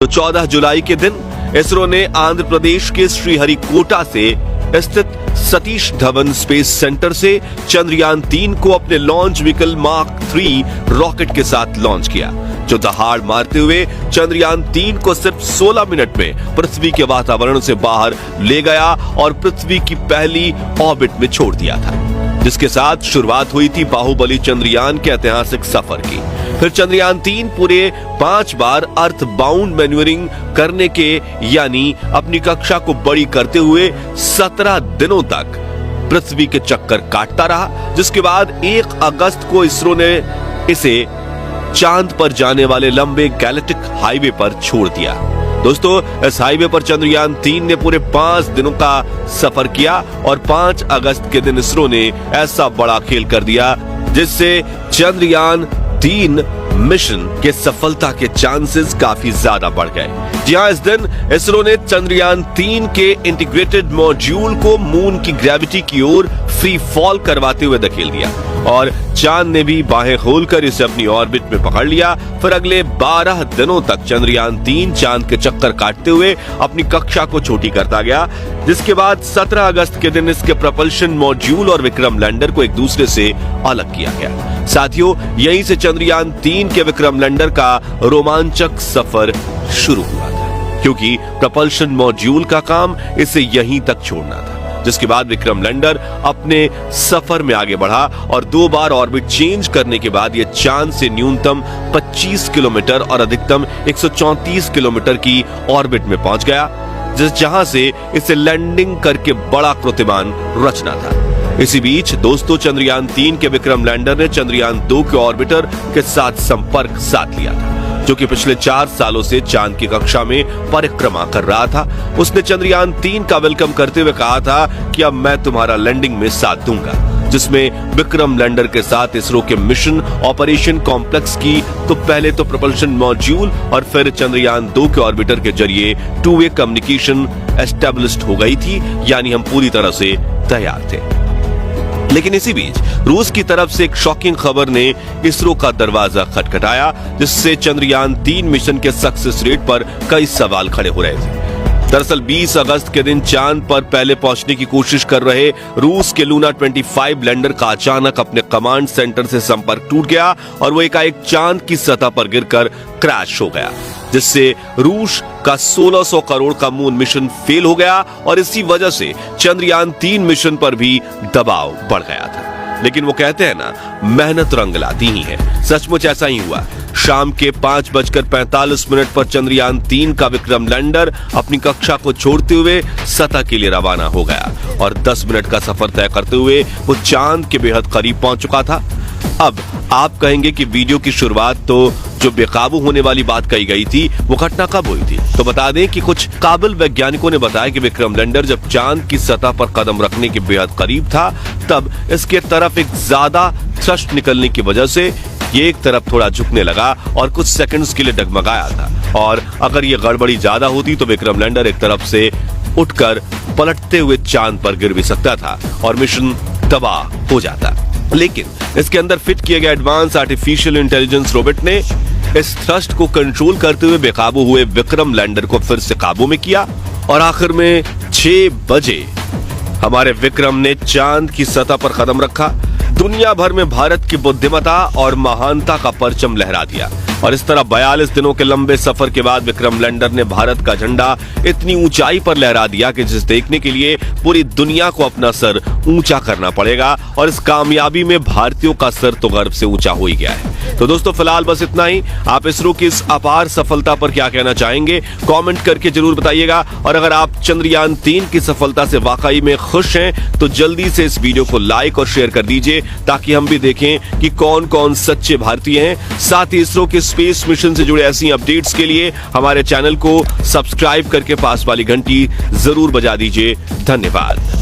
तो 14 जुलाई के दिन इसरो ने आंध्र प्रदेश के श्रीहरिकोटा से स्थित सतीश धवन स्पेस सेंटर से चंद्रयान 3 को अपने लॉन्च व्हीकल मार्क 3 रॉकेट के साथ लॉन्च किया, जो दहाड़ मारते हुए चंद्रयान 3 को सिर्फ 16 मिनट में पृथ्वी के वातावरण से बाहर ले गया और पृथ्वी की पहली ऑर्बिट में छोड़ दिया था, जिसके साथ शुरुआत हुई थी बाहुबली चंद्रयान के ऐतिहासिक सफर की। फिर चंद्रयान 3 पूरे 5 बार अर्थ बाउंड मैन्यूवरिंग करने के यानी अपनी कक्षा को बड़ी करते हुए 17 दिनों तक पृथ्वी के चक्कर काटता रहा, जिसके बाद 1 अगस्त को इसरो ने इसे चांद पर जाने वाले लंबे गैलेक्टिक हाईवे पर छोड़ दिया। दोस्तों, इस हाईवे पर चंद्रयान 3 ने पूरे 5 दिनों का सफर किया और 5 अगस्त के दिन इसरो ने ऐसा बड़ा खेल कर दिया जिससे चंद्रयान 3 मिशन के सफलता के चांसेस काफी ज्यादा बढ़ गए। जी हां, इस दिन इसरो ने चंद्रयान 3 के इंटीग्रेटेड मॉड्यूल को मून की ग्रेविटी की ओर फ्री फॉल करवाते हुए धकेल दिया और चांद ने भी बाहें खोलकर इसे अपनी ऑर्बिट में पकड़ लिया। फिर अगले 12 दिनों तक चंद्रयान 3 चांद के चक्कर काटते हुए अपनी कक्षा को छोटी करता गया, जिसके बाद 17 अगस्त के दिन इसके प्रपल्शन मॉड्यूल और विक्रम लैंडर को एक दूसरे से अलग किया गया। साथियों, यहीं से चंद्रयान 3 के विक्रम लैंडर का रोमांचक सफर शुरू हुआ था, क्योंकि प्रपल्शन मॉड्यूल का काम इसे यहीं तक छोड़ना था, जिसके बाद विक्रम लैंडर अपने सफर में आगे बढ़ा और 2 बार ऑर्बिट चेंज करने के बाद यह चांद से न्यूनतम 25 किलोमीटर और अधिकतम 134 किलोमीटर की ऑर्बिट में पहुंच गया, जहां से इसे लैंडिंग करके बड़ा कीर्तिमान रचना था। इसी बीच दोस्तों, चंद्रयान 3 के विक्रम लैंडर ने चंद्रयान 2 के ऑर्बिटर के साथ संपर्क साध लिया था, जो कि पिछले 4 सालों से चांद की कक्षा में परिक्रमा कर रहा था। उसने चंद्रयान 3 का वेलकम करते हुए कहा था कि अब मैं तुम्हारा लैंडिंग में साथ दूंगा, जिसमें विक्रम लैंडर के साथ इसरो के मिशन ऑपरेशन कॉम्प्लेक्स की तो पहले तो प्रपल्शन मॉड्यूल और फिर चंद्रयान 2 के ऑर्बिटर के जरिए 2-वे कम्युनिकेशन एस्टेब्लिश्ड हो गई थी, यानी हम पूरी तरह से तैयार थे। लेकिन इसी बीच रूस की तरफ से एक शॉकिंग खबर ने इसरो का दरवाजा खटखटाया, जिससे चंद्रयान 3 मिशन के सक्सेस रेट पर कई सवाल खड़े हो रहे थे। दरअसल 20 अगस्त के दिन चांद पर पहले पहुंचने की कोशिश कर रहे रूस के लूना 25 लैंडर का अचानक अपने कमांड सेंटर से संपर्क टूट गया और वो एकाएक चांद की सतह पर गिरकर क्रैश हो गया, जिससे रूस का 1600 करोड़ का मून मिशन फेल हो गया और इसी वजह से चंद्रयान 3 मिशन पर भी दबाव बढ़ गया था। लेकिन वो कहते हैं ना, मेहनत रंग लाती ही है। सचमुच ऐसा ही हुआ। शाम के 5:45 पर चंद्रयान 3 का विक्रम लैंडर अपनी कक्षा को छोड़ते हुए सतह के लिए रवाना हो गया और 10 मिनट का सफर तय करते हुए वो चांद के बेहद करीब पहुंच चुका था। अब आप कहेंगे कि वीडियो की शुरुआत तो जो बेकाबू होने वाली बात कही गई थी, वो घटना कब हुई थी? तो बता दें कि कुछ काबिल वैज्ञानिकों ने बताया कि विक्रम लैंडर जब चांद की सतह पर कदम रखने के बेहद करीब था, तब इसके तरफ एक ज्यादा थ्रस्ट निकलने की वजह से ये एक तरफ थोड़ा झुकने लगा और कुछ सेकंड्स के लिए डगमगाया था। और अगर ये गड़बड़ी ज्यादा होती तो विक्रम लैंडर एक तरफ से उठकर पलटते हुए चांद पर गिर भी सकता था और मिशन तबाह हो जाता। लेकिन इसके अंदर फिट किए गए एडवांस आर्टिफिशियल इंटेलिजेंस रोबोट ने इस थ्रस्ट को कंट्रोल करते हुए बेकाबू हुए विक्रम लैंडर को फिर से काबू में किया और आखिर में 6 बजे हमारे विक्रम ने चांद की सतह पर कदम रखा। दुनिया भर में भारत की बुद्धिमत्ता और महानता का परचम लहरा दिया और इस तरह 42 दिनों के लंबे सफर के बाद विक्रम लैंडर ने भारत का झंडा इतनी ऊंचाई पर लहरा दिया कि जिसे देखने के लिए पूरी दुनिया को अपना सर ऊंचा करना पड़ेगा और इस कामयाबी में भारतीयों का सर तो गर्व से ऊंचा हो ही गया है। तो दोस्तों, फिलहाल बस इतना ही। आप इसरो की इस अपार सफलता पर क्या कहना चाहेंगे, कमेंट करके जरूर बताइएगा। और अगर आप चंद्रयान 3 की सफलता से वाकई में खुश हैं तो जल्दी से इस वीडियो को लाइक और शेयर कर दीजिए, ताकि हम भी देखें कि कौन कौन सच्चे भारतीय हैं। साथ ही इसरो के स्पेस मिशन से जुड़े ऐसी अपडेट्स के लिए हमारे चैनल को सब्सक्राइब करके पास वाली घंटी जरूर बजा दीजिए। धन्यवाद।